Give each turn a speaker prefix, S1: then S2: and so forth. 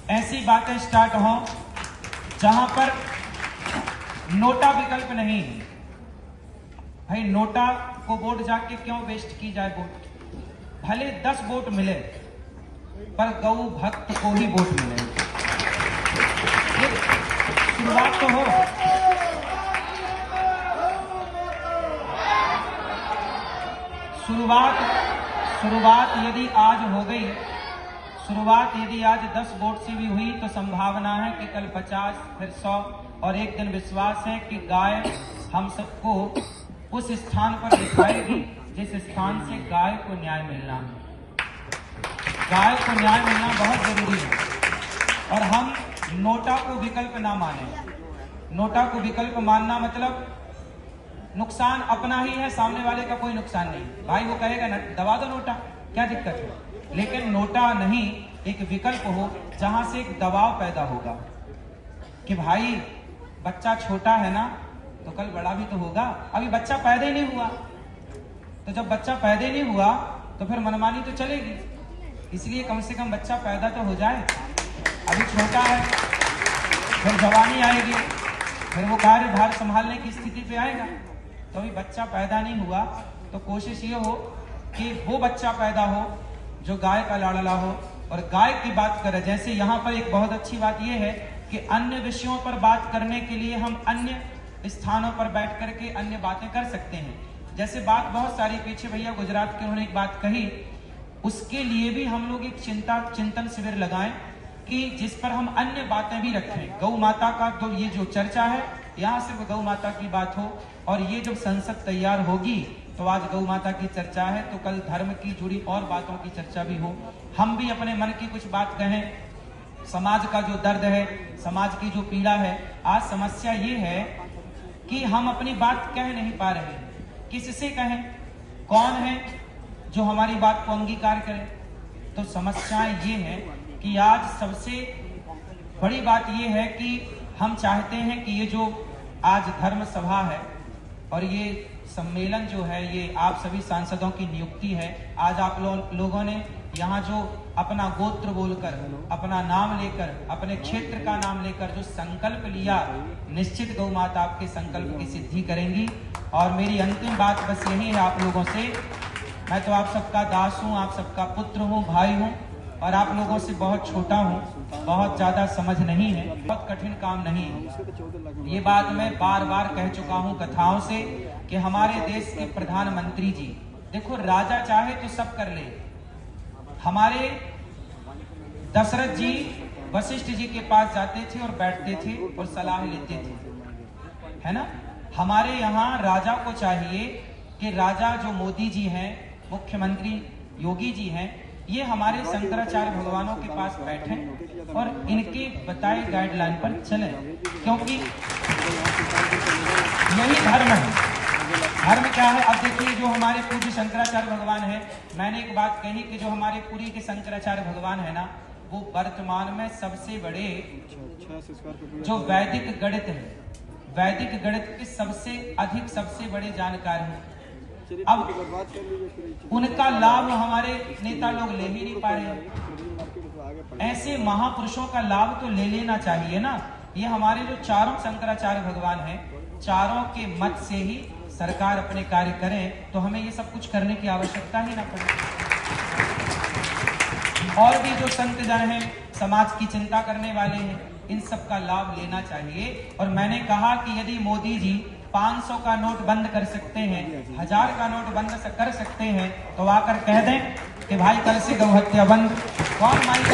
S1: ऐसी बातें स्टार्ट हों जहां पर नोटा विकल्प नहीं है। भाई नोटा को वोट जाके क्यों वेस्ट की जाए वोट? भले 10 वोट मिले पर गौ भक्त को ही वोट मिले। शुरुआत तो हो। शुरुआत यदि आज हो गई, शुरुआत यदि आज 10 वोट से भी हुई तो संभावना है कि कल 50, फिर 100 और एक दिन विश्वास है कि गाय हम सबको उस स्थान पर दिखाएगी जिस स्थान से गाय को न्याय मिलना है। गाय को न्याय मिलना बहुत जरूरी है और हम नोटा को विकल्प ना माने। नोटा को विकल्प मानना मतलब नुकसान अपना ही है, सामने वाले का कोई नुकसान नहीं। भाई वो कहेगा ना दबा दो नोटा, क्या दिक्कत है? लेकिन नोटा नहीं, एक विकल्प हो जहां से एक दबाव पैदा होगा कि भाई बच्चा छोटा है ना तो कल बड़ा भी तो होगा। अभी बच्चा पैदा ही नहीं हुआ, तो जब बच्चा पैदा ही नहीं हुआ तो फिर मनमानी तो चलेगी। इसलिए कम से कम बच्चा पैदा तो हो जाए। अभी छोटा है, फिर जवानी आएगी, फिर वो कार्यभार संभालने की स्थिति पे आएगा। तो अभी बच्चा पैदा नहीं हुआ तो कोशिश ये हो कि वो बच्चा पैदा हो जो गाय का लाडला हो और गाय की बात करें। जैसे यहाँ पर एक बहुत अच्छी बात यह है कि अन्य विषयों पर बात करने के लिए हम अन्य स्थानों पर बैठ करके अन्य बातें कर सकते हैं। जैसे बात बहुत सारी पीछे भैया गुजरात के उन्होंने एक बात कही, उसके लिए भी हम लोग एक चिंतन शिविर लगाएं कि जिस पर हम अन्य बातें भी रखें। गौ माता का तो ये जो चर्चा है यहाँ सिर्फ गौ माता की बात हो और ये जब संसद तैयार होगी तो आज गौ माता की चर्चा है तो कल धर्म की जुड़ी और बातों की चर्चा भी हो। हम भी अपने मन की कुछ बात कहें। समाज का जो दर्द है, समाज की जो पीड़ा है, आज समस्या ये है कि हम अपनी बात कह नहीं पा रहे हैं। किससे कहें? कौन है जो हमारी बात को अंगीकार करे? तो समस्याएं ये है कि आज सबसे बड़ी बात ये है कि हम चाहते हैं कि ये जो आज धर्म सभा है और ये सम्मेलन जो है, ये आप सभी सांसदों की नियुक्ति है। आज आप लोगों ने यहाँ जो अपना गोत्र बोलकर, अपना नाम लेकर, अपने क्षेत्र का नाम लेकर जो संकल्प लिया, निश्चित गौ माता आपके संकल्प की सिद्धि करेंगी। और मेरी अंतिम बात बस यही है आप लोगों से, मैं तो आप सबका दास हूँ, आप सबका पुत्र हूँ, भाई हूँ और आप लोगों से बहुत छोटा हूँ। बहुत ज्यादा समझ नहीं है, बहुत कठिन काम नहीं है। ये बात मैं बार बार कह चुका हूँ कथाओं से कि हमारे देश के प्रधानमंत्री जी, देखो राजा चाहे तो सब कर ले। हमारे दशरथ जी वशिष्ठ जी के पास जाते थे और बैठते थे और सलाह लेते थे, है ना। हमारे यहाँ राजा को चाहिए कि राजा जो मोदी जी हैं, मुख्यमंत्री योगी जी हैं, ये हमारे शंकराचार्य भगवानों के पास बैठें और इनके बताए गाइडलाइन पर चलें, क्योंकि यही धर्म है। धर्म क्या है? अब देखिए जो हमारे पूज्य शंकराचार्य भगवान है, मैंने एक बात कही कि जो हमारे पूरी के शंकराचार्य भगवान है ना, वो वर्तमान में सबसे बड़े जो वैदिक गणित है, वैदिक गणित के सबसे बड़े जानकार हैं। अब उनका लाभ हमारे नेता लोग ले ही नहीं पा रहे। ऐसे महापुरुषों का लाभ तो ले लेना चाहिए ना। ये हमारे जो चारों शंकराचार्य भगवान हैं, चारों के मत से ही सरकार अपने कार्य करें तो हमें ये सब कुछ करने की आवश्यकता ही ना पड़े। और भी जो संत जन हैं, समाज की चिंता करने वाले हैं, इन सब का लाभ लेना चाहिए। और मैंने कहा कि यदि मोदी जी 500 का नोट बंद कर सकते हैं, 1000 का नोट बंद कर सकते हैं, तो आकर कह दें कि भाई कल से गौ हत्या बंद। कौन माइक